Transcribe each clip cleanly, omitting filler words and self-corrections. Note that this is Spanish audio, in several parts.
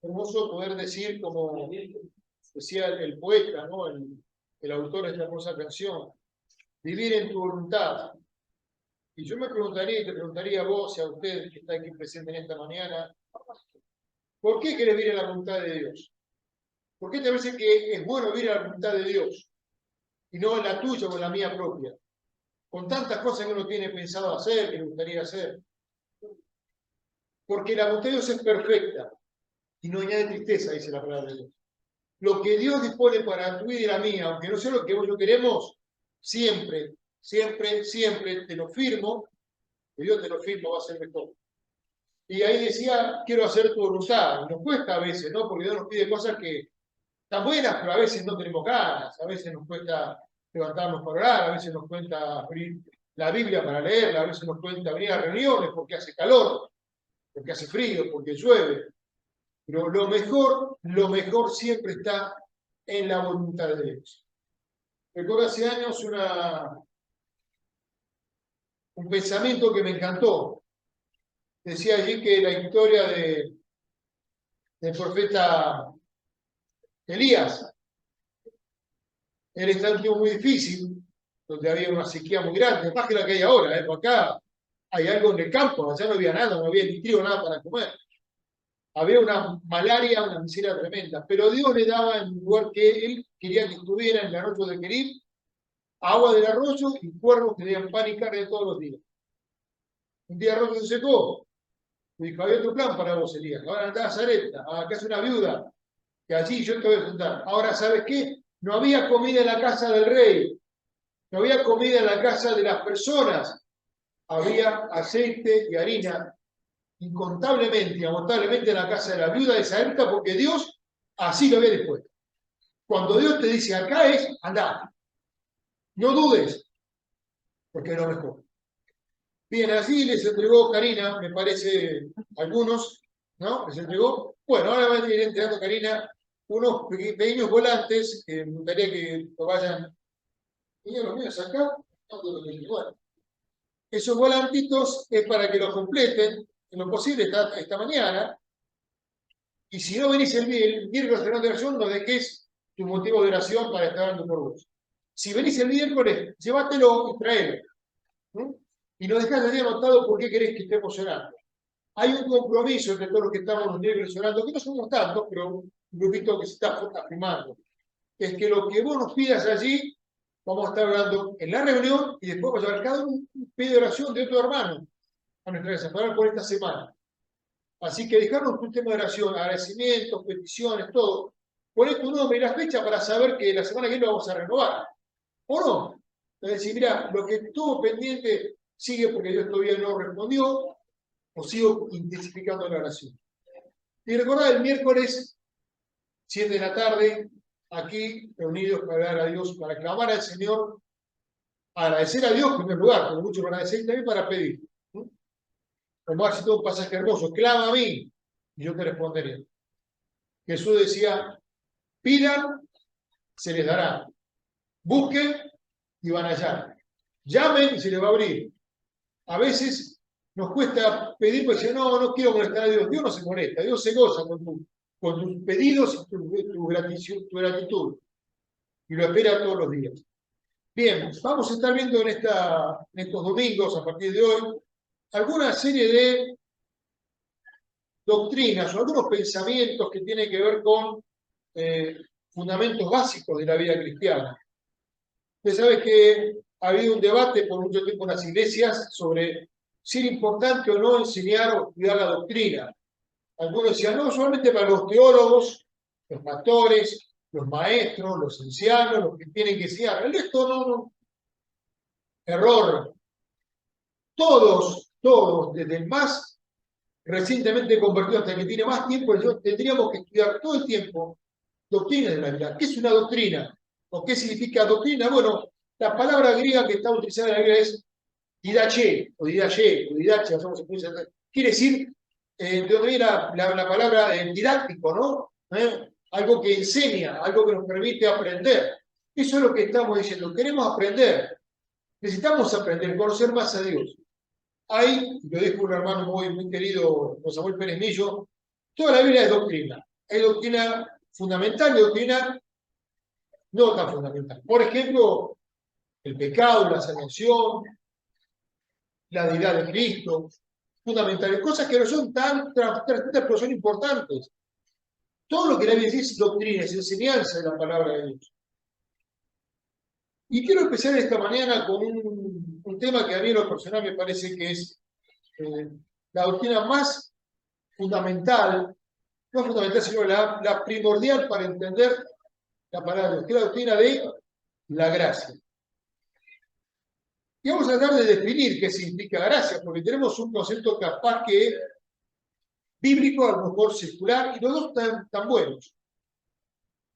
Hermoso poder decir, como decía el poeta, ¿no? El autor de esta hermosa canción, vivir en tu voluntad. Y yo me preguntaría, y te preguntaría a vos y a usted que está aquí presente en esta mañana, ¿por qué querés vivir en la voluntad de Dios? ¿Por qué te parece que es bueno vivir en la voluntad de Dios y no en la tuya o en la mía propia? Con tantas cosas que uno tiene pensado hacer, que le gustaría hacer. Porque la voluntad de Dios es perfecta y no añade tristeza, dice la palabra de Dios. Lo que Dios dispone para tu vida y la mía, aunque no sea lo que vos yo queremos, siempre, siempre, siempre te lo firmo, que Dios te lo firma, va a ser mejor. Y ahí decía, quiero hacer tu voluntad. Y nos cuesta a veces, ¿no? Porque Dios nos pide cosas que están buenas, pero a veces no tenemos ganas, a veces nos cuesta levantarnos para orar, a veces nos cuesta abrir la Biblia para leerla, a veces nos cuesta venir a reuniones porque hace calor, porque hace frío, porque llueve. Pero lo mejor siempre está en la voluntad de Dios. Recuerdo hace años un pensamiento que me encantó. Decía allí que la historia del profeta Elías era un tiempo muy difícil, donde había una sequía muy grande, más que la que hay ahora. Por acá hay algo en el campo, allá no había nada, no había ni trigo, nada para comer. Había una malaria, una miseria tremenda, pero Dios le daba en el lugar que él quería que estuviera, en el arroyo de Querib, agua del arroyo y cuervos que le dieran pan y carne todos los días. Un día el arroyo se secó, y dijo, había otro plan para vos, Elías. Ahora andá a Zareta, acá es una viuda, que allí yo te voy a juntar. Ahora, ¿sabes qué? No había comida en la casa del rey, no había comida en la casa de las personas, había aceite y harina incontablemente y agotablemente en la casa de la viuda de Zareta, porque Dios así lo había dispuesto. Cuando Dios te dice acá es, andá, no dudes, porque es lo mejor. Bien, así les entregó Karina, me parece, algunos, ¿no? Les entregó. Bueno, ahora va a ir entregando Karina unos pequeños volantes que me gustaría que lo vayan. ¿Tenían los míos acá? No, bueno. Esos volantitos es para que los completen en lo posible esta mañana. Y si no venís el miércoles de oración, no dejes tu motivo de oración para estar dando por vos. Si venís el miércoles, llévatelo y traelo. ¿No? Y no dejás de anotado por qué querés que estemos orando. Hay un compromiso entre todos los que estamos los miércoles orando, que no somos tantos, pero un grupito que se está afirmando. Es que lo que vos nos pidas allí, vamos a estar hablando en la reunión y después vamos a llevar cada uno un pedido de oración de otro hermano a nuestra iglesia, para por esta semana. Así que dejarnos un tema de oración, agradecimientos, peticiones, todo. Poné tu nombre y la fecha para saber que la semana que viene lo vamos a renovar. ¿O no? Es decir, mira, lo que estuvo pendiente sigue porque Dios todavía no respondió, o sigo intensificando la oración. Y recordad, el miércoles, 7 de la tarde, aquí reunidos para hablar a Dios, para clamar al Señor, agradecer a Dios en primer lugar, pero mucho para agradecer y también para pedir. ¿No? Como hace todo un pasaje hermoso, clama a mí y yo te responderé. Jesús decía, pidan, se les dará. Busquen y van a hallar. Llamen y se les va a abrir. A veces nos cuesta pedir porque decir, no, no quiero molestar a Dios. Dios no se molesta, Dios se goza con tus pedidos y tu gratitud. Y lo espera todos los días. Bien, vamos a estar viendo en estos domingos, a partir de hoy, alguna serie de doctrinas o algunos pensamientos que tienen que ver con fundamentos básicos de la vida cristiana. Usted sabe que ha habido un debate por mucho tiempo en las iglesias sobre si era importante o no enseñar o estudiar la doctrina. Algunos decían, no, solamente para los teólogos, los pastores, los maestros, los ancianos, los que tienen que enseñar. El resto no. Error. Todos, desde el más recientemente convertido hasta el que tiene más tiempo, tendríamos que estudiar todo el tiempo doctrinas de la vida. ¿Qué es una doctrina? ¿O qué significa doctrina? Bueno, la palabra griega que está utilizada en la Biblia es didache, o didache, no sé cómo se dice. Quiere decir, de donde viene la palabra didáctico, ¿no? Algo que enseña, algo que nos permite aprender. Eso es lo que estamos diciendo. Queremos aprender. Necesitamos aprender, conocer más a Dios. Hay, lo dijo un hermano muy querido, José Samuel Pérez Millo, toda la Biblia es doctrina. hay doctrina fundamental y doctrina no tan fundamental. Por ejemplo, el pecado, la salvación, la deidad de Cristo, fundamentales, cosas que no son tan trascendentales, pero son importantes. Todo lo que la Biblia dice es doctrina, es enseñanza de la palabra de Dios. Y quiero empezar esta mañana con un tema que a mí en lo personal me parece que es la doctrina más fundamental, no fundamental, sino la primordial para entender la palabra de Dios, que es la doctrina de la gracia. Y vamos a tratar de definir qué significa gracia, porque tenemos un concepto capaz que bíblico, a lo mejor secular, y los dos tan buenos.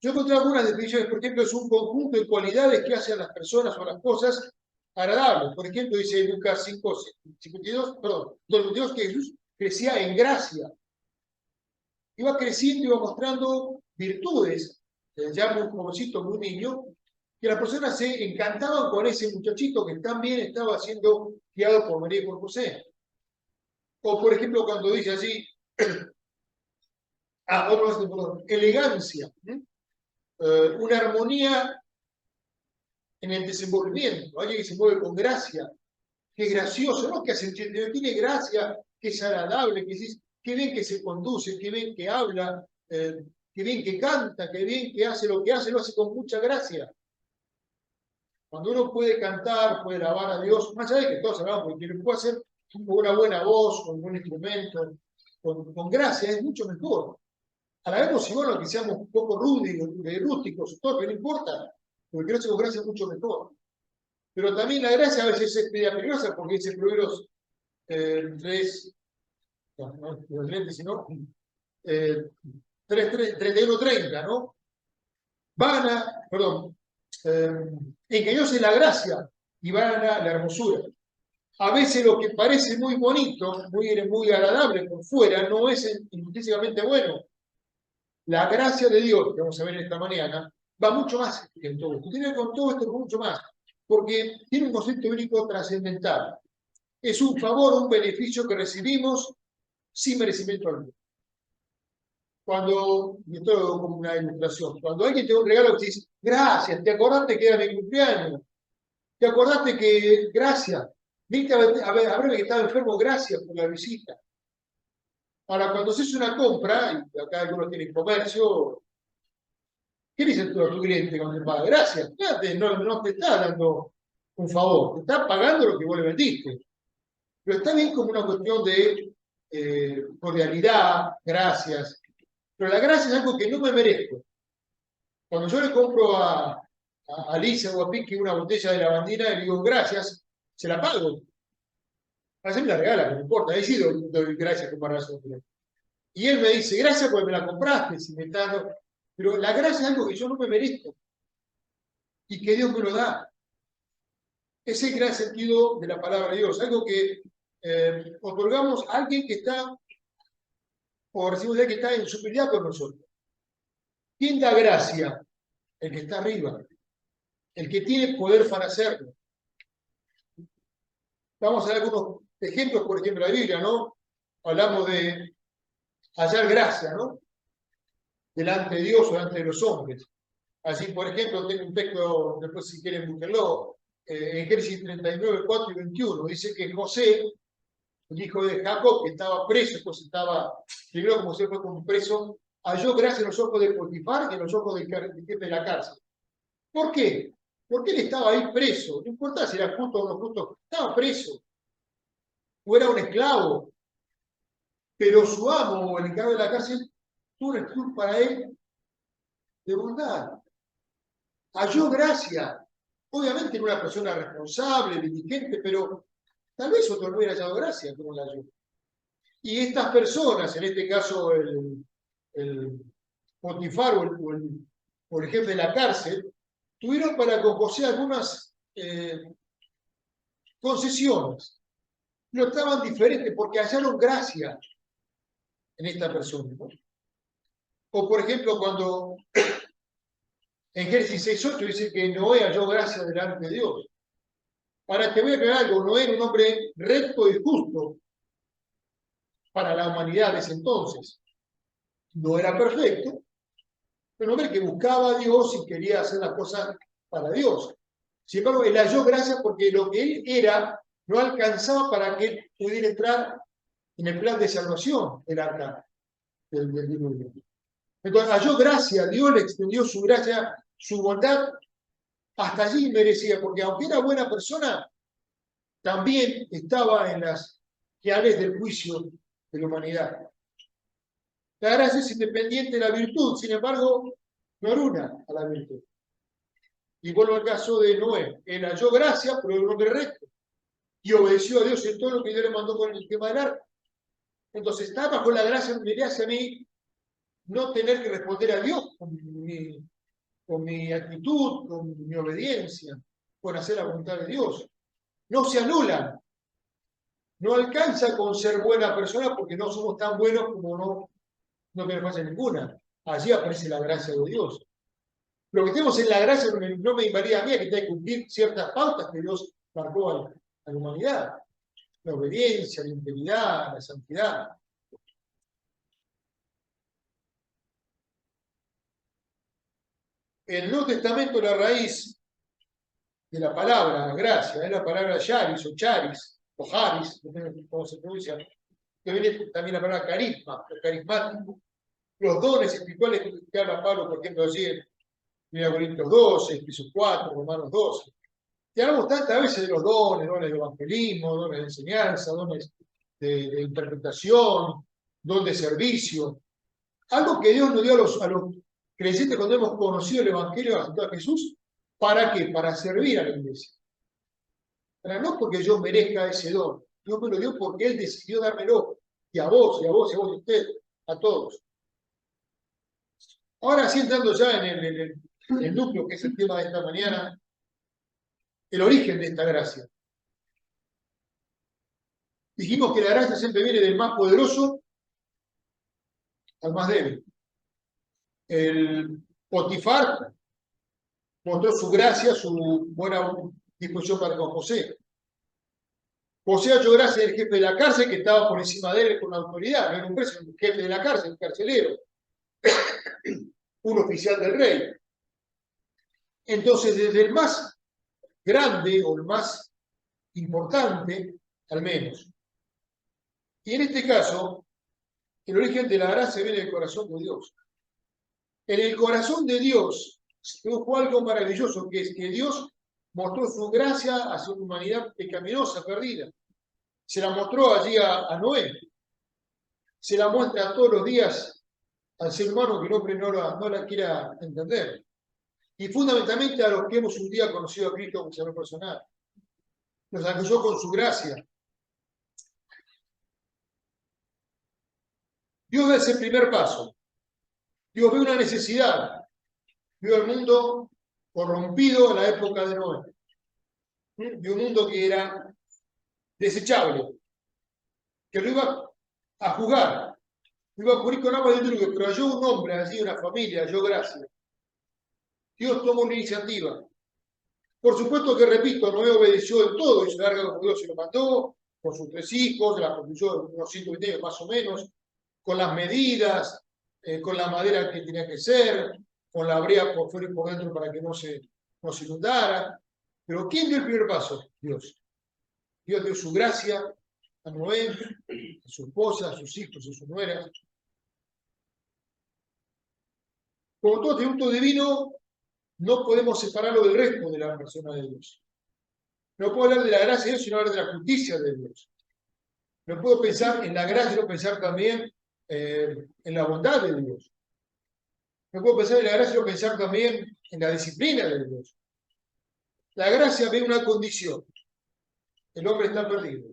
Yo encontré algunas definiciones, por ejemplo, es un conjunto de cualidades que hacen a las personas o a las cosas agradables. Por ejemplo, dice Lucas 5, 52, perdón, 22, que Jesús crecía en gracia. Iba creciendo, iba mostrando virtudes, ya muy jovencito, muy niño, que las personas se encantaban con ese muchachito que también estaba siendo criado por María y por José. O, por ejemplo, cuando dice así, elegancia, una armonía en el desenvolvimiento, alguien que se mueve con gracia, que es gracioso, no que hace tiene gracia, que es agradable, que bien que se conduce, que bien que habla, que bien que canta, que bien que hace, lo hace con mucha gracia. Cuando uno puede cantar, puede alabar a Dios, más allá de que todos hablamos, porque lo puede hacer con una buena voz, con un buen instrumento, con gracia, es mucho mejor. Alabemos igual lo que seamos un poco rústicos, torpes, no importa, porque creo que con gracia es mucho mejor. Pero también la gracia a veces es media peligrosa, porque dice Proverbios 3, no los lentes, sino 31-30, ¿no? Engañosa es la gracia y vana la hermosura. A veces lo que parece muy bonito, muy agradable por fuera, no es intrínsecamente bueno. La gracia de Dios, que vamos a ver esta mañana, va mucho más que en todo esto. Tiene que ver con todo esto mucho más, porque tiene un concepto bíblico trascendental. Es un favor, un beneficio que recibimos sin merecimiento alguno. Y esto es como una ilustración, cuando alguien te da un regalo que te dice, gracias, te acordaste que era mi cumpleaños, te acordaste que, gracias, viste a verme que estaba enfermo, gracias por la visita. Ahora, cuando haces una compra, y acá algunos tienen comercio, ¿qué dice tú a tu cliente cuando te paga? Gracias, no te está dando un favor, te está pagando lo que vos le vendiste. Pero está bien como una cuestión de cordialidad, gracias. Pero la gracia es algo que no me merezco. Cuando yo le compro a Alicia o a Pique una botella de lavandina y le digo gracias, se la pago. A veces me la regala, no importa, ahí sí doy gracias por razón. Y él me dice, gracias porque me la compraste, si me está dando... Pero la gracia es algo que yo no me merezco y que Dios me lo da. Ese es el gran sentido de la palabra de Dios, algo que otorgamos a alguien que está, o recibimos de alguien que está en superioridad con nosotros. ¿Quién da gracia? El que está arriba, el que tiene poder para hacerlo. Vamos a ver algunos ejemplos, por ejemplo, la Biblia, ¿no? Hablamos de hallar gracia, ¿no? Delante de Dios o delante de los hombres. Así, por ejemplo, tengo un texto, después si quieren búsquenlo, en Génesis 39, 4 y 21, dice que José, el hijo de Jacob, que estaba preso, pues primero como se fue como preso, halló gracia en los ojos de Potifar y en los ojos del jefe de la cárcel. ¿Por qué? Porque él estaba ahí preso, no importa si era justo o no justo, estaba preso, o era un esclavo, pero su amo o el encargado de la cárcel tuvo una actitud para él de bondad. Halló gracia. Obviamente era una persona responsable, diligente, pero tal vez otro no hubiera hallado gracia como la halló. Y estas personas, en este caso el Potifar o el jefe de la cárcel, tuvieron para con José algunas concesiones. No estaban diferentes porque hallaron gracia en esta persona, ¿no? O por ejemplo, cuando en Génesis 6:8 dice que Noé halló gracia delante de Dios. Ahora te voy a aclarar algo, Noé era un hombre recto y justo para la humanidad de ese entonces. no era perfecto, pero un hombre que buscaba a Dios y quería hacer las cosas para Dios. Sin embargo, él halló gracia porque lo que él era no alcanzaba para que él pudiera entrar en el plan de salvación del arca del diluvio. Entonces halló gracia, Dios le extendió su gracia, su bondad, hasta allí merecía, porque aunque era buena persona, también estaba en las llaves del juicio de la humanidad. La gracia es independiente de la virtud, sin embargo, no arruina a la virtud. Y vuelvo al caso de Noé. Él halló gracia, pero era un hombre recto. Y obedeció a Dios en todo lo que Dios le mandó con el tema del arca. Entonces, está bajo la gracia, me hace a mí no tener que responder a Dios con mi actitud, con mi obediencia, con hacer la voluntad de Dios. No se anulan. No alcanza con ser buena persona porque no somos tan buenos como no tenemos falla ninguna. Allí aparece la gracia de Dios. Lo que tenemos en la gracia no me invalida a mí, que tenga que cumplir ciertas pautas que Dios marcó a la humanidad. La obediencia, la integridad, la santidad. En el Nuevo Testamento la raíz de la palabra gracia es la palabra charis o charis o haris, depende de cómo se pronuncia, que viene también la palabra carisma, o carismático. Los dones espirituales que habla Pablo, por ejemplo, allí en 1 Corintios 12, Efesios 4, Romanos 12. Y hablamos tantas veces de los dones de evangelismo, dones de enseñanza, dones de interpretación, don de servicio. Algo que Dios nos dio a los creyentes cuando hemos conocido el Evangelio a Jesús. ¿Para qué? Para servir a la iglesia. Pero no porque yo merezca ese don. Dios me lo dio porque Él decidió dármelo. Y a vos, y a vos, y a vos, y a usted, a todos. Ahora sí, entrando ya en el núcleo, que es el tema de esta mañana, el origen de esta gracia. Dijimos que la gracia siempre viene del más poderoso al más débil. El Potifar mostró su gracia, su buena disposición para con José. José halló gracia del jefe de la cárcel que estaba por encima de él con autoridad. No era un preso, era un jefe de la cárcel, un carcelero, un oficial del rey. Entonces, desde el más grande o el más importante, al menos. Y en este caso, el origen de la gracia viene del corazón de Dios. En el corazón de Dios se produjo algo maravilloso, que es que Dios mostró su gracia hacia una humanidad pecaminosa, perdida. Se la mostró allí a Noé. Se la muestra todos los días al ser humano que el hombre no la quiera entender. Y fundamentalmente a los que hemos un día conocido a Cristo como Salvador personal. Nos acusó con su gracia. Dios da ese primer paso. Dios ve una necesidad. Vio el mundo corrompido en la época de Noé. Vio un mundo que era desechable, que lo iba a juzgar, lo iba a cubrir con agua de diluvio, pero halló un hombre allí, una familia, halló gracia. Dios tomó una iniciativa. Por supuesto que, repito, Noé obedeció del todo, hizo larga como Dios se lo mandó, con sus 3 hijos, la construyó unos 120 años más o menos, con las medidas, con la madera que tenía que ser, con la brea por fuera y por dentro para que no se inundara. Pero ¿quién dio el primer paso? Dios. Dios dio su gracia a Noé, a su esposa, a sus hijos, a sus nueras. Como todo tributo divino, no podemos separarlo del resto de la persona de Dios. No puedo hablar de la gracia de Dios, sino hablar de la justicia de Dios. No puedo pensar en la gracia, sino pensar también en la bondad de Dios. No puedo pensar en la gracia, sino pensar también en la disciplina de Dios. La gracia ve una condición. El hombre está perdido.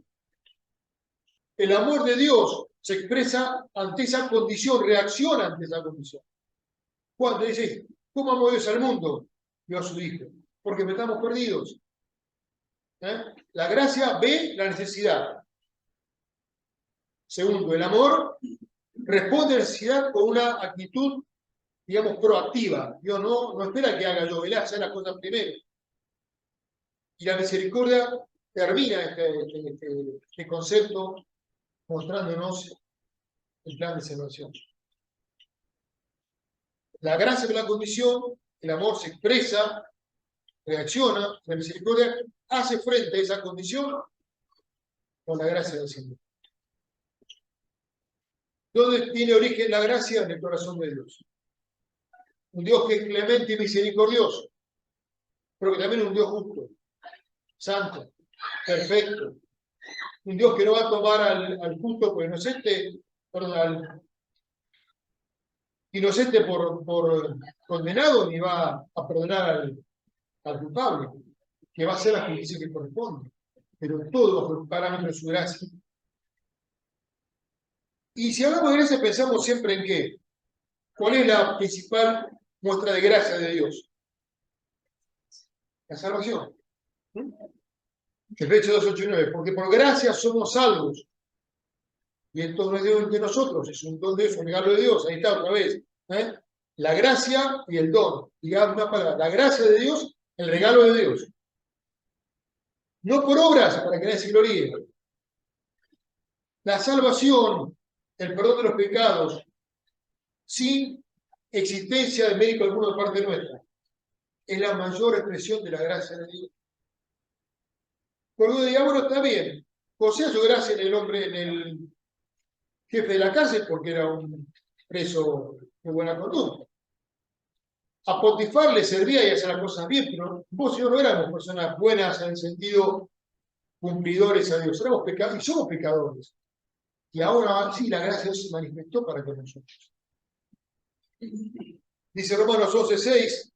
El amor de Dios se expresa ante esa condición, reacciona ante esa condición. Cuando dice, ¿cómo amó Dios al mundo? Dio a su Hijo. Porque estamos perdidos. La gracia ve la necesidad. Segundo, el amor responde a la necesidad con una actitud, digamos, proactiva. Dios no espera que haga yo, Él hace las cosas primero. Y la misericordia termina este concepto mostrándonos el plan de salvación. La gracia es la condición, el amor se expresa, reacciona, la misericordia hace frente a esa condición con la gracia del Señor. ¿Dónde tiene origen la gracia? En el corazón de Dios. Un Dios que es clemente y misericordioso, pero que también es un Dios justo, santo, perfecto. Un Dios que no va a tomar al justo por inocente, perdón, al inocente por condenado, ni va a perdonar al culpable, que va a hacer la justicia que corresponde, pero todo bajo el parámetro de su gracia. Y si hablamos de gracia, pensamos siempre en qué. ¿Cuál es la principal muestra de gracia de Dios? La salvación. Efesios 2, 8 y 9. Porque por gracia somos salvos. Y esto no es de nosotros, es un don de Dios, un regalo de Dios. Ahí está otra vez. La gracia y el don. Digamos una palabra. La gracia de Dios, el regalo de Dios. No por obras, para que nadie se gloríe. La salvación, el perdón de los pecados, sin existencia de mérito alguno de parte nuestra, es la mayor expresión de la gracia de Dios. Porque digamos, bueno, está bien. José halló gracia en el hombre, en el jefe de la cárcel, porque era un preso de buena conducta. A Potifar le servía y hacía las cosas bien, pero vos y yo no éramos personas buenas en el sentido cumplidores a Dios, éramos pecadores y somos pecadores. Y ahora sí, la gracia de Dios se manifestó para con nosotros. Dice Romanos 11, 6.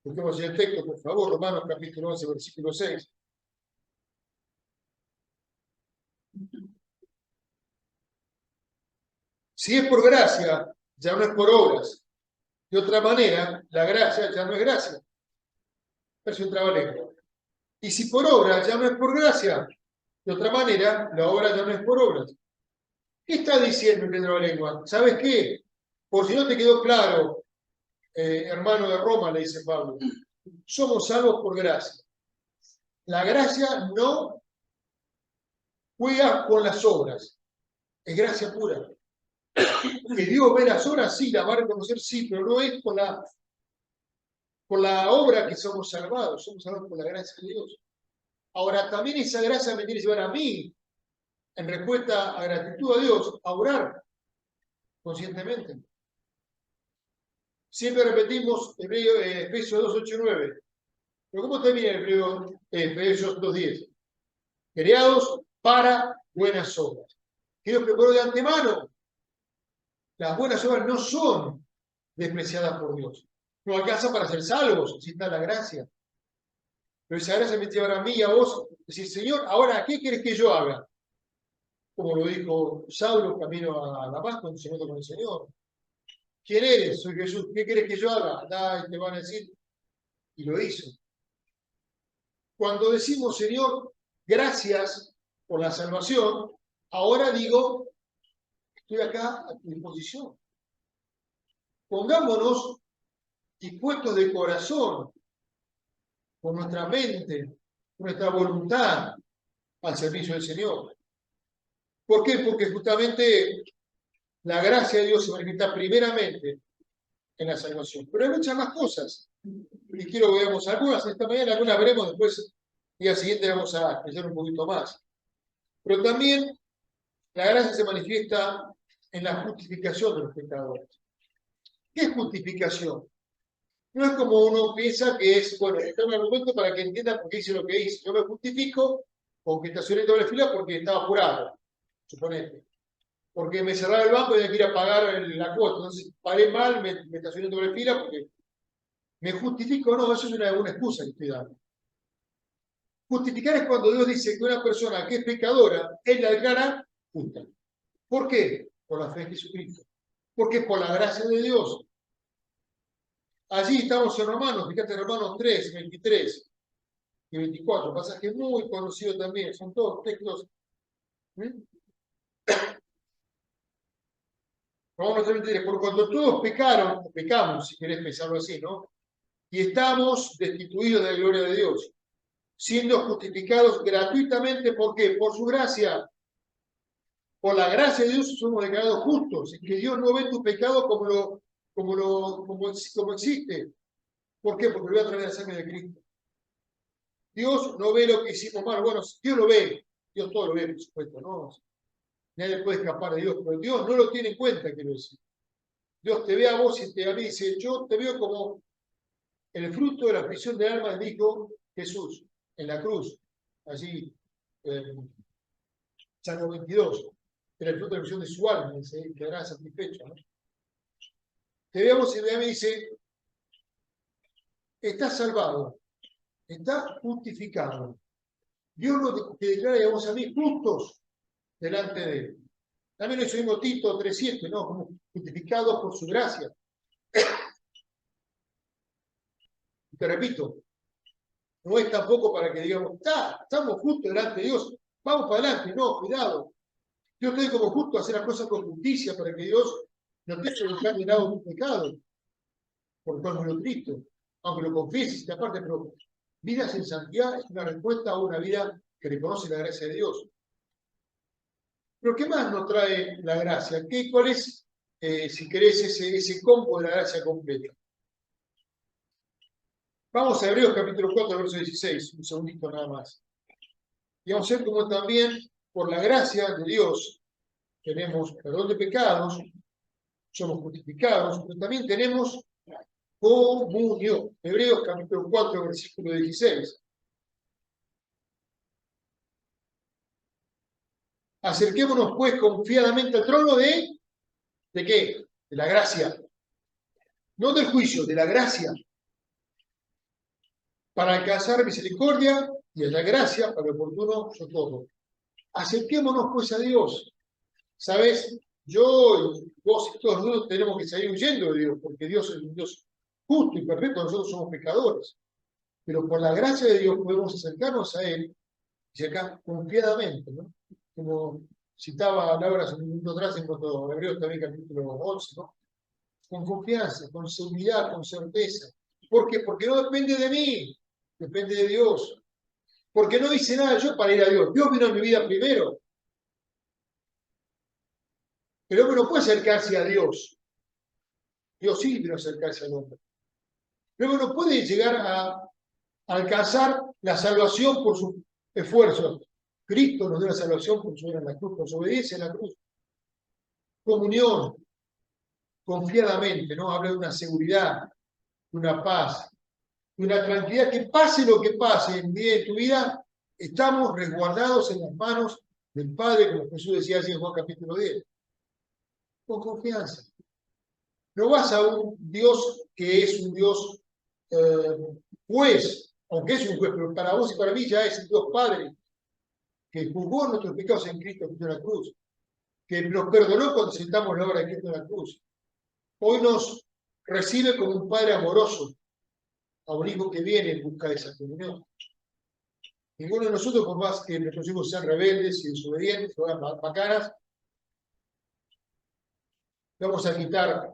Busquemos el texto, por favor, Romanos capítulo 11, versículo 6. Si es por gracia, ya no es por obras. De otra manera, la gracia ya no es gracia. Es un trabalengua. Y si por obras ya no es por gracia, de otra manera, la obra ya no es por obras. ¿Qué está diciendo el trabalengua? ¿Sabes qué? Por si no te quedó claro, hermano de Roma, le dice Pablo, somos salvos por gracia. La gracia no juega con las obras, es gracia pura. Que Dios ve las obras, sí, la va a reconocer, sí, pero no es por la obra que somos salvados por la gracia de Dios. Ahora, también esa gracia me tiene que llevar a mí, en respuesta a gratitud a Dios, a orar conscientemente. Siempre repetimos Efesios 2, 8 y 9. Pero ¿cómo termina Efesios 2, 10? Creados para buenas obras. Que Dios preparó de antemano. Las buenas obras no son despreciadas por Dios. No alcanza para ser salvos, si está la gracia. Pero esa gracia me lleva a mí y a vos, decir, Señor, ahora, ¿qué quieres que yo haga? Como lo dijo Saulo, camino a Damasco, en su momento con el Señor. ¿Quién eres? Soy Jesús. ¿Qué quieres que yo haga? Andá, y te van a decir. Y lo hizo. Cuando decimos, Señor, gracias por la salvación, ahora digo, estoy acá a tu disposición. Pongámonos dispuestos de corazón, con nuestra mente, con nuestra voluntad al servicio del Señor. ¿Por qué? Porque justamente la gracia de Dios se manifiesta primeramente en la salvación. Pero hay muchas más cosas. Y quiero que veamos algunas esta mañana, algunas veremos después, el día siguiente vamos a expresar un poquito más. Pero también la gracia se manifiesta en la justificación de los pecadores. ¿Qué es justificación? No es como uno piensa que es, bueno, está un argumento para que entienda por qué hice lo que hice. Yo me justifico con que estacioné en doble fila porque estaba apurado, suponete. Porque me cerraba el banco y tenía que ir a pagar la cuota. Entonces paré mal, me estacioné en doble fila porque me justifico. No, eso es una excusa que estoy dando. Justificar es cuando Dios dice que una persona que es pecadora, Él la declara justa. ¿Por qué? Por la fe en Jesucristo. Porque es por la gracia de Dios. Allí estamos en Romanos, fíjate, Romanos 3, 23 y 24, pasaje muy conocido también, son todos textos. Romanos 3, 23, por cuanto todos pecaron, pecamos, si querés pensarlo así, ¿no? Y estamos destituidos de la gloria de Dios, siendo justificados gratuitamente, ¿por qué? Por su gracia. Por la gracia de Dios somos declarados justos, es que Dios no ve tu pecado como lo como existe. ¿Por qué? Porque lo ve a través de la sangre de Cristo. Dios no ve lo que hicimos mal. Bueno, Dios lo ve. Dios todo lo ve, por supuesto, ¿no? Nadie puede escapar de Dios, pero Dios no lo tiene en cuenta, quiero decir. Dios te ve a vos y a mí dice, yo te veo como el fruto de la aflicción del alma del Hijo Jesús, en la cruz, allí, Salmo 22, era el fruto de la aflicción de su alma, dice, quedará satisfecho, ¿no? Te ve a vos y a mí dice, estás salvado, estás justificado. Dios nos te declara a vos a mí justos delante de él. También lo mismo Tito 3:7, ¿no? Como justificados por su gracia. Te repito, no es tampoco para que digamos, estamos justos delante de Dios, vamos para adelante, no, cuidado. Yo estoy como justo a hacer las cosas con justicia para que Dios no te deje dejar de lado tu pecado, por cual lo Cristo, aunque lo confieses, aparte, pero vida sin santidad es una respuesta a una vida que reconoce la gracia de Dios. Pero ¿qué más nos trae la gracia? ¿Cuál es, si querés, ese combo de la gracia completa? Vamos a Hebreos capítulo 4, verso 16, un segundito nada más. Y vamos a ver cómo también, por la gracia de Dios, tenemos perdón de pecados, somos justificados, pero también tenemos comunión. Hebreos capítulo 4, versículo 16. Acerquémonos pues confiadamente al trono ¿de qué? De la gracia. No del juicio, de la gracia. Para alcanzar misericordia y la gracia para el oportuno socorro. Acerquémonos pues a Dios. ¿Sabes? Yo, vos y todos nosotros tenemos que salir huyendo de Dios, porque Dios es un Dios justo y perfecto, nosotros somos pecadores. Pero por la gracia de Dios podemos acercarnos a Él, y acá confiadamente, ¿no? Como citaba Laura hace un minuto atrás en cuanto a Hebreos también capítulo 11, ¿no? Con confianza, con seguridad, con certeza. ¿Por qué? Porque no depende de mí, depende de Dios. Porque no hice nada yo para ir a Dios. Dios vino en mi vida primero. El hombre no puede acercarse a Dios. Dios sí vino a acercarse al hombre. El hombre no puede llegar a alcanzar la salvación por sus esfuerzos. Cristo nos dio la salvación por su obra en la cruz, por su obediencia en la cruz. Comunión, confiadamente, ¿no? Habla de una seguridad, de una paz, de una tranquilidad que pase lo que pase en tu vida, estamos resguardados en las manos del Padre, como Jesús decía así en Juan capítulo 10. Con confianza. No vas a un Dios que es un Dios juez, aunque es un juez, pero para vos y para mí ya es el Dios Padre, que juzgó nuestros pecados en Cristo en la cruz, que nos perdonó cuando sentamos la obra de Cristo en la cruz. Hoy nos recibe como un Padre amoroso, a un hijo que viene en busca de esa comunión. Ninguno de nosotros, por más que nuestros hijos sean rebeldes y desobedientes, o hagan bacanas, vamos a quitar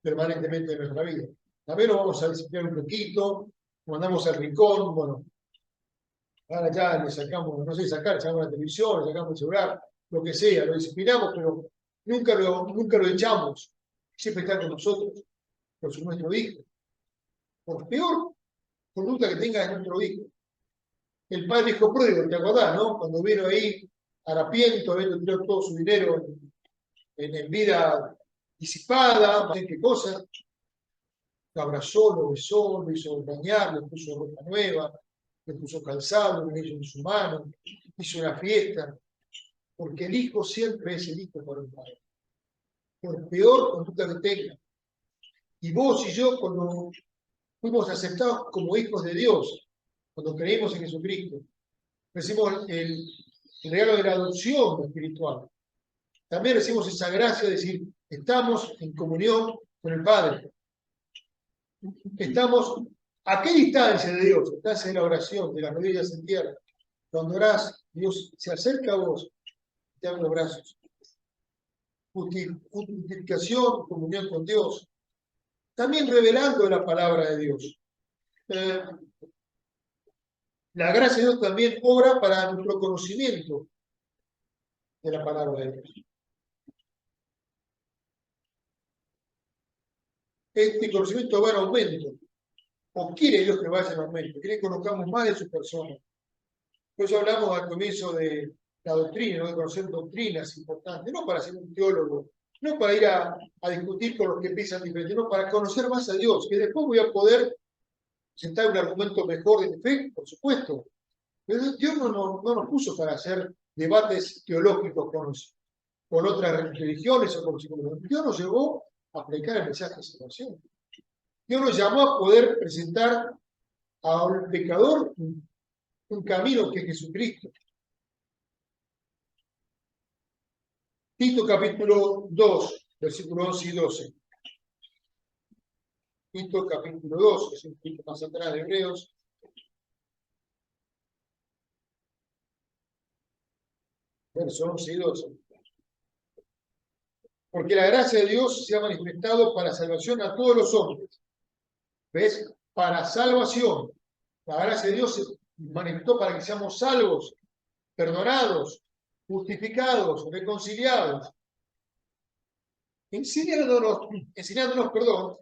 permanentemente de nuestra vida. También lo vamos a disciplinar un poquito, mandamos al rincón, bueno, ahora ya le sacamos, no sé, sacamos la televisión, le sacamos el celular, lo que sea, lo disciplinamos, pero nunca lo echamos. Siempre está con nosotros, por nuestro hijo. Por peor conducta que tenga nuestro hijo. El padre hijo pródigo, ¿te acordás, no? Cuando vino ahí harapiento, habiendo tirado todo su dinero en vida disipada, no sé qué cosa, lo abrazó, lo besó, lo hizo bañar, le puso ropa nueva, le puso calzado, le hizo en su mano, hizo una fiesta, porque el hijo siempre es el hijo para el padre. Por peor conducta que tenga. Y vos y yo, cuando fuimos aceptados como hijos de Dios, cuando creímos en Jesucristo, recibimos el regalo de la adopción espiritual. También recibimos esa gracia de decir, estamos en comunión con el Padre. Estamos a qué distancia de Dios, estás en la oración, de las rodillas en tierra. Cuando orás, Dios se acerca a vos, te abre los brazos. Justificación, comunión con Dios. También revelando la palabra de Dios. La gracia de Dios también obra para nuestro conocimiento de la palabra de Dios. este conocimiento va en aumento. O quiere Dios que vaya en aumento, quiere que conozcamos más de su persona. Por eso hablamos al comienzo de la doctrina, ¿no? De conocer doctrinas importantes, no para ser un teólogo, no para ir a discutir con los que piensan diferente, no para conocer más a Dios, que después voy a poder sentar un argumento mejor de mi fe, por supuesto. Pero Dios no nos puso para hacer debates teológicos con otras religiones o con psicología. Dios nos llevó a predicar el mensaje de salvación. Dios nos llamó a poder presentar a un pecador un camino que es Jesucristo. Tito capítulo 2, versículos 11 y 12. Tito capítulo 2, es un poquito más atrás de Hebreos. Versos 11 y 12. Porque la gracia de Dios se ha manifestado para salvación a todos los hombres. ¿Ves? Para salvación. La gracia de Dios se manifestó para que seamos salvos, perdonados, justificados, reconciliados. Enseñándonos, perdón,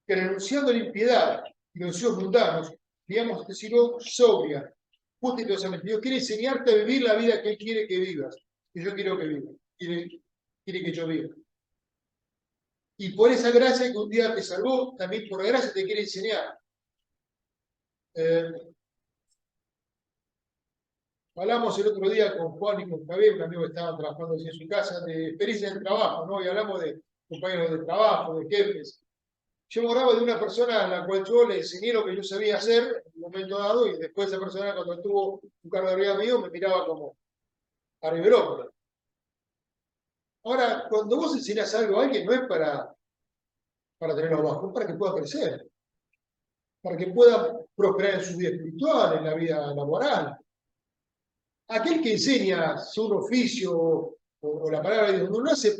que renunciando a la impiedad y los deseos mundanos, digamos decirlo, sobria, justa y piadosamente. Dios quiere enseñarte a vivir la vida que Él quiere que vivas, que yo quiero que vivas, quiere que yo viva. Y por esa gracia que un día te salvó, también por la gracia te quiere enseñar. Hablamos el otro día con Juan y con Javier, un amigo que estaba trabajando en su casa, de experiencia en trabajo, ¿no? Y hablamos de compañeros de trabajo, de jefes. Yo me acordaba de una persona a la cual yo le enseñé lo que yo sabía hacer en un momento dado, y después esa persona, cuando estuvo un cargo de arriba mío, me miraba como a Riverópolis. Ahora, cuando vos enseñás algo a alguien, no es para tenerlo abajo, es para que pueda crecer, para que pueda prosperar en su vida espiritual, en la vida laboral. Aquel que enseña su oficio o la palabra de Dios no lo hace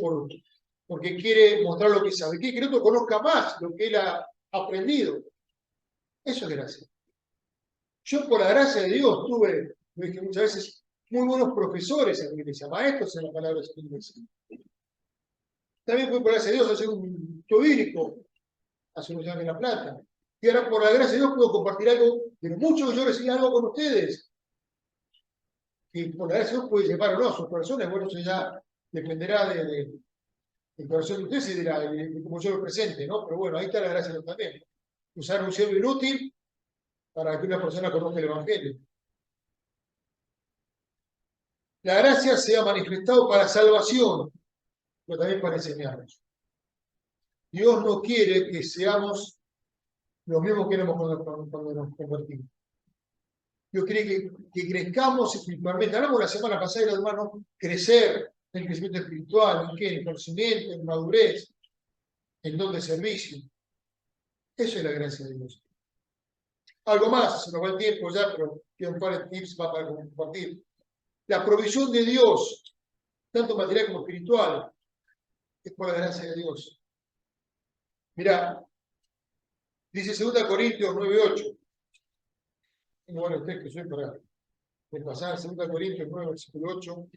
porque quiere mostrar lo que sabe, quiere que el otro conozca más lo que él ha aprendido. Eso es gracia. Yo, por la gracia de Dios, tuve, lo dije muchas veces, muy buenos profesores en la iglesia, maestros en la palabra de la iglesia. También fui, por la gracia de Dios, a ser un teórico hace unos años en La Plata. Y ahora, por la gracia de Dios, puedo compartir algo de lo mucho que yo recibí algo con ustedes. Y por la gracia de Dios puede llevar o no a sus personas, bueno, eso ya dependerá del corazón de ustedes y de cómo yo lo presente, ¿no? Pero bueno, ahí está la gracia de Dios también. Usar un siervo inútil para que una persona conozca el Evangelio. La gracia se ha manifestado para salvación, pero también para enseñarnos. Dios no quiere que seamos los mismos que éramos cuando nos convertimos. Dios quiere que crezcamos espiritualmente. Hablamos la semana pasada, hermanos, crecer en el crecimiento espiritual, ¿en qué? En conocimiento, en madurez, en don de servicio. Eso es la gracia de Dios. Algo más, se nos va el tiempo ya, pero quiero un par de tips para compartir. La provisión de Dios, tanto material como espiritual, es por la gracia de Dios. Mirá, dice 2 Corintios 9:8. Tengo varios textos hoy para repasar. 2 Corintios 9, versículo 8.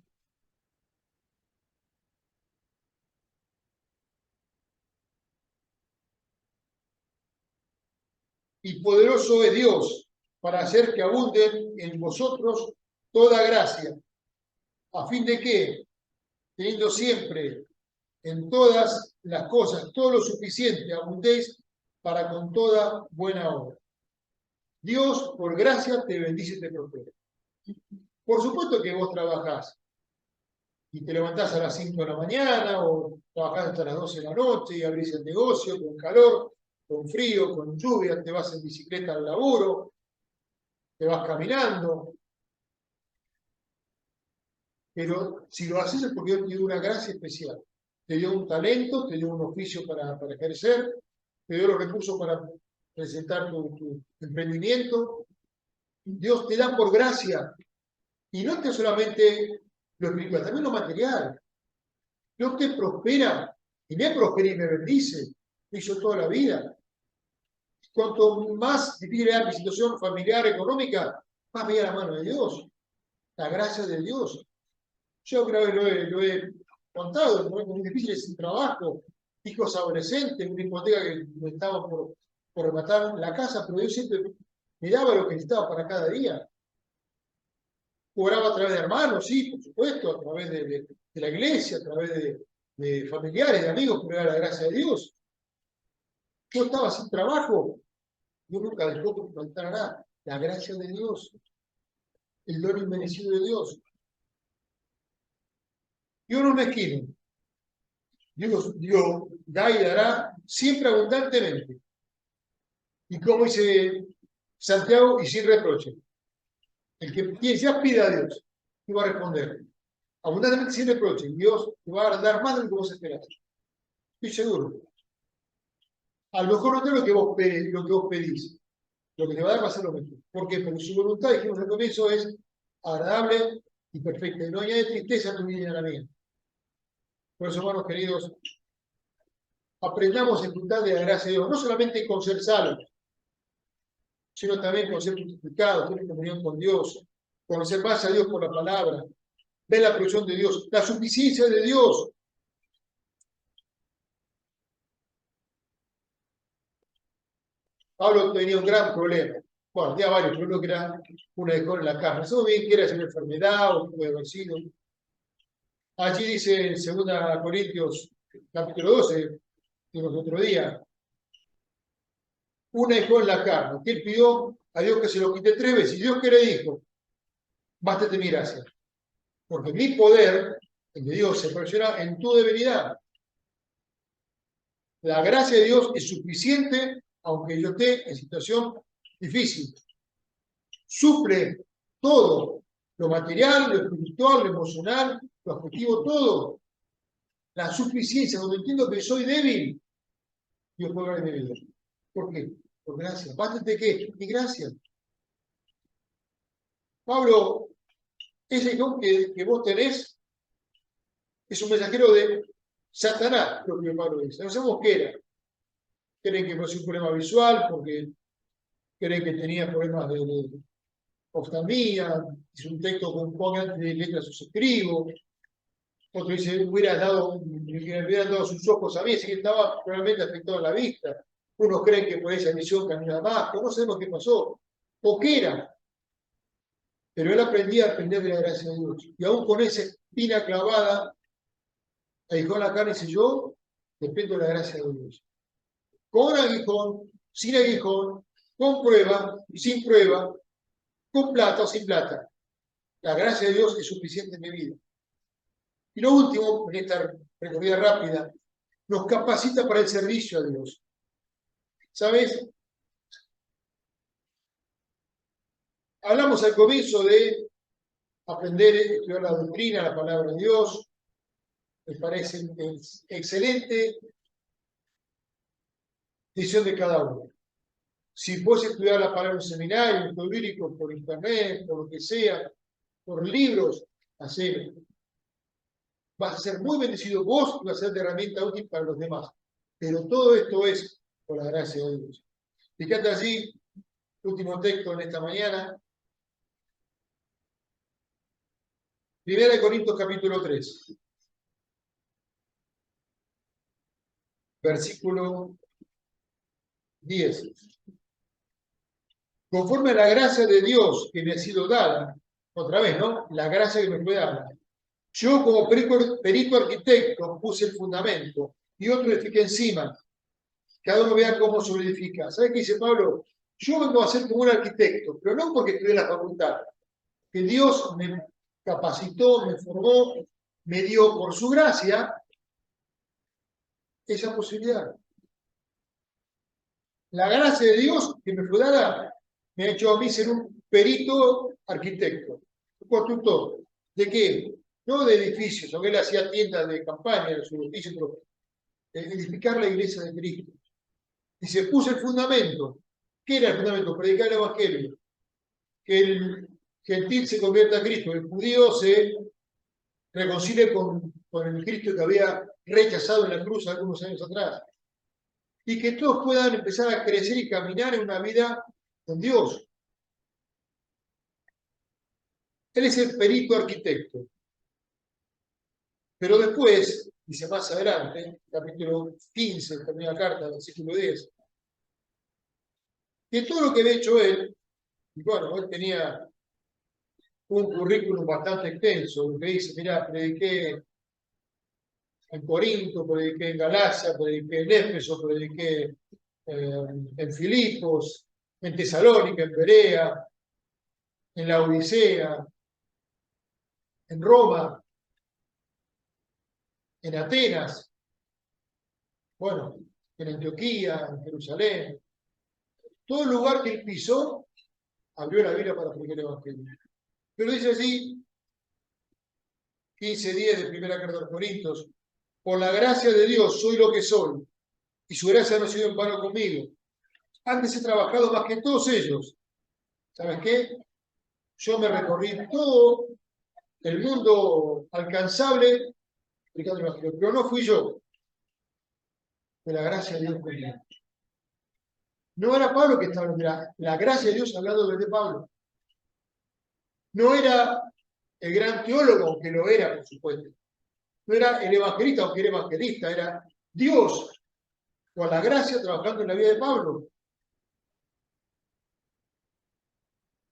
Y poderoso es Dios para hacer que abunde en vosotros toda gracia, a fin de que, teniendo siempre en todas las cosas todo lo suficiente, abundéis para con toda buena obra. Dios, por gracia, te bendice y te prospera. Por supuesto que vos trabajás y te levantás a las 5 de la mañana o trabajás hasta las 12 de la noche y abrís el negocio con calor, con frío, con lluvia, te vas en bicicleta al laburo, te vas caminando. Pero si lo haces es porque Dios te dio una gracia especial. Te dio un talento, te dio un oficio para ejercer, te dio los recursos para presentar tu emprendimiento. Dios te da por gracia. Y no te solamente lo espiritual, también lo material. Dios te prospera, y me prospera y me bendice. Lo hizo toda la vida. Cuanto más difícil era mi situación familiar, económica, más veía la mano de Dios, la gracia de Dios. Yo creo que lo he contado, en momentos muy difíciles sin trabajo, hijos adolescentes, una hipoteca que me estaba por rematar la casa, pero yo siempre me daba lo que necesitaba para cada día. Oraba a través de hermanos, sí, por supuesto, a través de la iglesia, a través de familiares, de amigos, pero era la gracia de Dios. Yo estaba sin trabajo, yo nunca dejó que me faltara nada. La gracia de Dios, el don inmerecido de Dios. Y uno mezquino. Dios da y dará siempre abundantemente. Y como dice Santiago, y sin reproche. El que ya pida a Dios, te va a responder. Abundantemente sin reproche. Dios te va a dar más de lo que vos esperás. Estoy seguro. A lo mejor no es lo que vos pedís. Lo que te va a dar va a ser lo mejor. ¿Por qué? Porque su voluntad, dijimos al comienzo, es agradable y perfecta. Y no añade tristeza a tu vida y a la mía. Por eso, hermanos queridos, aprendamos a disfrutar de la gracia de Dios, no solamente con ser salvos, sino también con ser justificados, tener comunión con Dios, conocer más a Dios por la palabra, ver la provisión de Dios, la suficiencia de Dios. Pablo tenía un gran problema. Bueno, tenía varios problemas que era una de en la carne. No sabemos bien que era una enfermedad o puede haber sido. Allí dice en 2 Corintios, capítulo 12, vimos otro día, una dejó en la carne, que él pidió a Dios que se lo quite 3 veces. ¿Y Dios qué le dijo? Bástate mi gracia. Porque mi poder, el de Dios, se perfecciona en tu debilidad. La gracia de Dios es suficiente, aunque yo esté en situación difícil. Suple todo, lo material, lo espiritual, lo emocional, lo afectivo, todo. La suficiencia, cuando entiendo que soy débil, Dios puede obrar en mi vida. ¿Por qué? Por gracia. ¿Bástate qué? Mi gracia. Pablo, ese don que vos tenés es un mensajero de Satanás, lo que Pablo dice. No sabemos qué era. Creen que fue un problema visual, porque creen que tenía problemas de oftalmía, hizo un texto con poco antes de letras sus escribos. Otro dice, le hubieran dado sus ojos a mí, así que estaba realmente afectado a la vista. Unos creen que por esa visión caminaba más, pero no sabemos qué pasó, o qué era. Pero él aprendía a depender de la gracia de Dios. Y aún con esa espina clavada, aguijón la carne, dice, yo dependo de la gracia de Dios. Con aguijón, sin aguijón, con prueba, sin prueba, con plata o sin plata. La gracia de Dios es suficiente en mi vida. Y lo último, en esta recorrida rápida, nos capacita para el servicio a Dios. ¿Sabes? Hablamos al comienzo de aprender a estudiar la doctrina, la palabra de Dios. Me parece excelente decisión de cada uno. Si puedes estudiar la palabra en un seminario, en un estudio bíblico, por internet, por lo que sea, por libros, hacelo. Vas a ser muy bendecido vos y vas a ser de herramienta útil para los demás. Pero todo esto es por la gracia de Dios. Fíjate allí, último texto en esta mañana. 1 Corintios capítulo 3. Versículo 10. Conforme a la gracia de Dios que me ha sido dada, otra vez, ¿no? La gracia que me fue dada. Yo como perito arquitecto puse el fundamento y otro edifica encima. Cada uno vea cómo se edifica. ¿Sabes qué dice Pablo? Yo vengo a ser como un arquitecto, pero no porque estudié en la facultad. Que Dios me capacitó, me formó, me dio por su gracia esa posibilidad. La gracia de Dios que me fue dada me ha hecho a mí ser un perito arquitecto, un constructor. ¿De qué? No de edificios, aunque él hacía tiendas de campaña en su edificio, pero de edificar la iglesia de Cristo. Y se puso el fundamento. ¿Qué era el fundamento? Predicar el Evangelio. Que el gentil se convierta a Cristo, el judío se reconcilie con el Cristo que había rechazado en la cruz algunos años atrás. Y que todos puedan empezar a crecer y caminar en una vida con Dios. Él es el perito arquitecto. Pero después, dice más adelante, capítulo 15, la primera carta, versículo 10, que todo lo que había hecho él, y bueno, él tenía un currículum bastante extenso, lo que dice, mira, prediqué en Corinto, prediqué en Galacia, prediqué en Éfeso, prediqué en Filipos, en Tesalónica, en Berea, en la Odisea, en Roma, en Atenas, bueno, en Antioquía, en Jerusalén. Todo el lugar que él pisó, abrió la Biblia para predicar el Evangelio. Pero dice así, 15:10 de primera carta de los Corintios, por la gracia de Dios soy lo que soy, y su gracia no ha sido en vano conmigo. Antes he trabajado más que todos ellos. ¿Sabes qué? Yo me recorrí todo el mundo alcanzable predicando el Evangelio, pero no fui yo, de la gracia de Dios conmigo. No era Pablo que estaba hablando, la gracia de Dios hablando desde Pablo. No era el gran teólogo, aunque lo era, por supuesto. No era el evangelista, aunque era evangelista. Era Dios, con la gracia, trabajando en la vida de Pablo.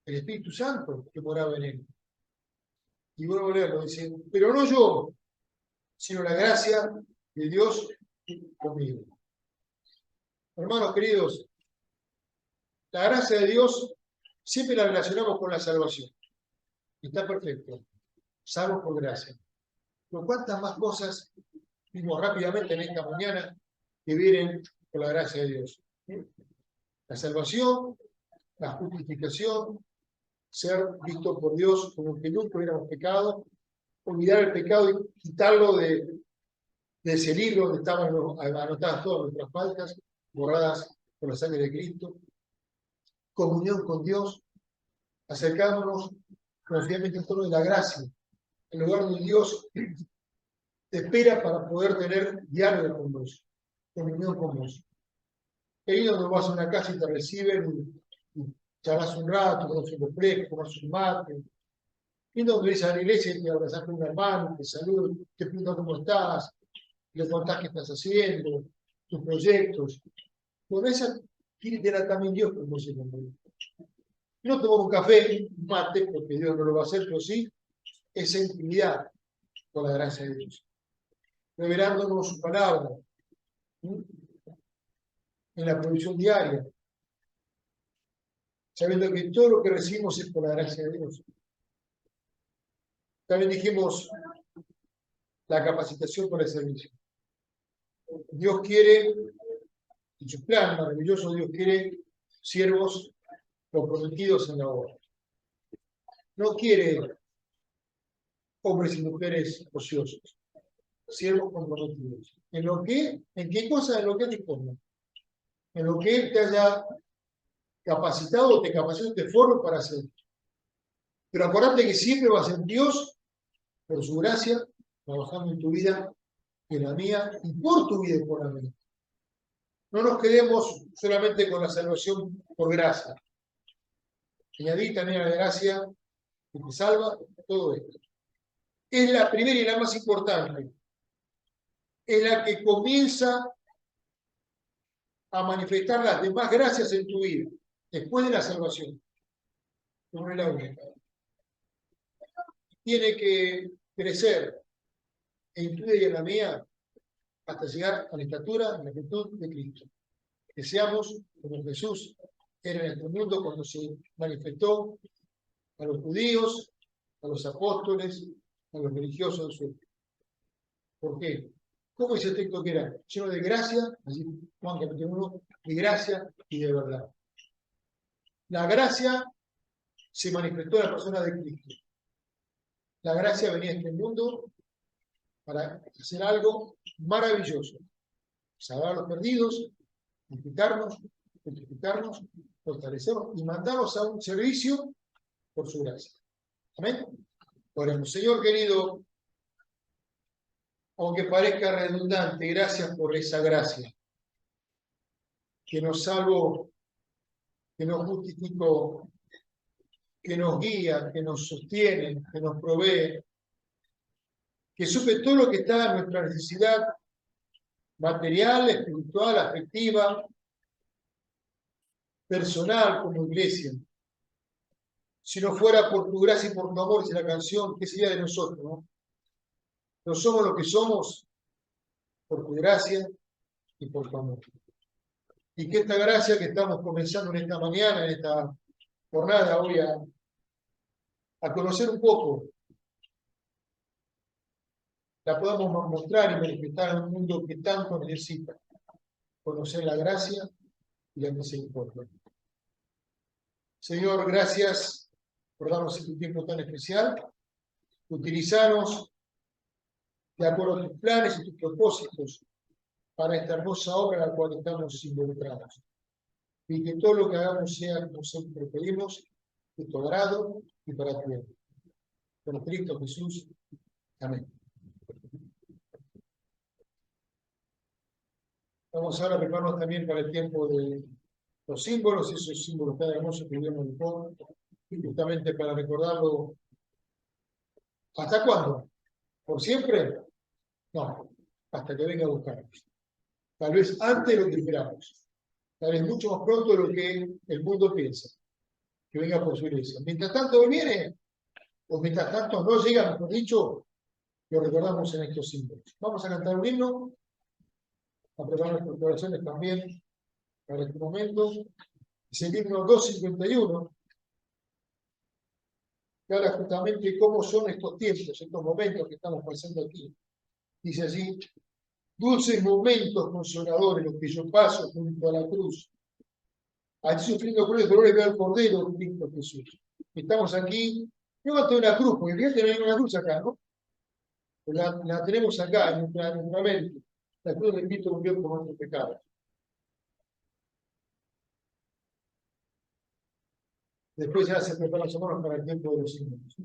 El Espíritu Santo que moraba en él. Y vuelvo a leerlo, dice, pero no yo, sino la gracia de Dios conmigo. Hermanos queridos, la gracia de Dios siempre la relacionamos con la salvación. Está perfecto. Salvo por gracia. Pero cuántas más cosas vimos rápidamente en esta mañana que vienen por la gracia de Dios. La salvación, la justificación, ser visto por Dios como que nunca hubiéramos pecado, olvidar el pecado y quitarlo de ese libro donde estaban anotadas todas nuestras faltas, borradas por la sangre de Cristo. Comunión con Dios, acercándonos confiadamente en torno de la gracia, en lugar donde Dios te espera para poder tener diálogo con vos, comunión con vos. Ahí donde vas a una casa y te reciben y charlas un rato, conoces un refresco, conoces un mate. Y donde ves a la iglesia y te abrazás con un hermano, te saludas, te preguntan cómo estás, le contás qué estás haciendo, tus proyectos. Con esa quiere tener también Dios con vos. No tomar un café, un mate, porque Dios no lo va a hacer, pero sí esa intimidad con la gracia de Dios. Revelándonos su palabra, ¿sí? En la provisión diaria, sabiendo que todo lo que recibimos es por la gracia de Dios. También dijimos la capacitación para el servicio. Dios quiere, en su plan maravilloso, Dios quiere siervos comprometidos en la obra. No quiere hombres y mujeres ociosos, siervos comprometidos. ¿En lo que? ¿En qué cosa? En lo que te ponga. En lo que Él te haya capacitado, te capacita, te forma para hacer. Pero acordate que siempre va a ser Dios, por su gracia, trabajando en tu vida, en la mía, y por tu vida y por la mía. No nos quedemos solamente con la salvación por gracia. Añadí también a la gracia que te salva, todo esto. Es la primera y la más importante. Es la que comienza a manifestar las demás gracias en tu vida, después de la salvación. No es la única. Tiene que crecer en tu vida y en la mía hasta llegar a la estatura, a la virtud de Cristo. Que seamos como Jesús era en este mundo cuando se manifestó a los judíos, a los apóstoles, a los religiosos de su época. ¿Por qué? ¿Cómo dice el texto que era? Lleno de gracia, así Juan capítulo 1, de gracia y de verdad. La gracia se manifestó en la persona de Cristo. La gracia venía a este mundo para hacer algo maravilloso. Salvar a los perdidos, edificarnos, fortificarnos, fortalecernos y mandarnos a un servicio por su gracia. Amén. Oremos. Señor querido, aunque parezca redundante, gracias por esa gracia que nos salvó, que nos justificó, que nos guía, que nos sostiene, que nos provee, que suple todo lo que está en nuestra necesidad material, espiritual, afectiva, personal, como iglesia. Si no fuera por tu gracia y por tu amor, dice la canción, ¿qué sería de nosotros, no? No somos lo que somos por tu gracia y por tu amor. Y que esta gracia que estamos comenzando en esta mañana, en esta jornada, hoy a conocer un poco, la podamos mostrar y manifestar en un mundo que tanto necesita conocer la gracia y la misericordia. Señor, gracias por darnos este tiempo tan especial. Utilizanos de acuerdo a tus planes y tus propósitos para esta hermosa obra en la cual estamos involucrados. Y que todo lo que hagamos sea como siempre pedimos, de tu agrado y para tu bien. Por Cristo Jesús. Amén. Vamos ahora a prepararnos también para el tiempo de los símbolos, esos símbolos tan hermosos que vemos en el fondo, justamente para recordarlo. ¿Hasta cuándo? ¿Por siempre? No, hasta que venga a buscarnos. Tal vez antes de lo que esperamos. Tal vez mucho más pronto de lo que el mundo piensa. Que venga por su iglesia. Mientras tanto viene, o mientras tanto no llega, mejor dicho, lo recordamos en estos símbolos. Vamos a cantar un himno, a preparar nuestros corazones también para este momento. Es el himno 251, que habla justamente cómo son estos tiempos, estos momentos que estamos pasando aquí. Dice así: dulces momentos consoladores los que yo paso junto a la cruz. Allí sufriendo crueles dolores veo al Cordero, Cristo Jesús. Estamos aquí, no ante una cruz, porque fíjate, no hay una cruz acá, ¿no? La tenemos acá, en nuestra mente. La cruz de Cristo murió por nuestros pecados. Después ya se preparan las manos para el tiempo de los signos.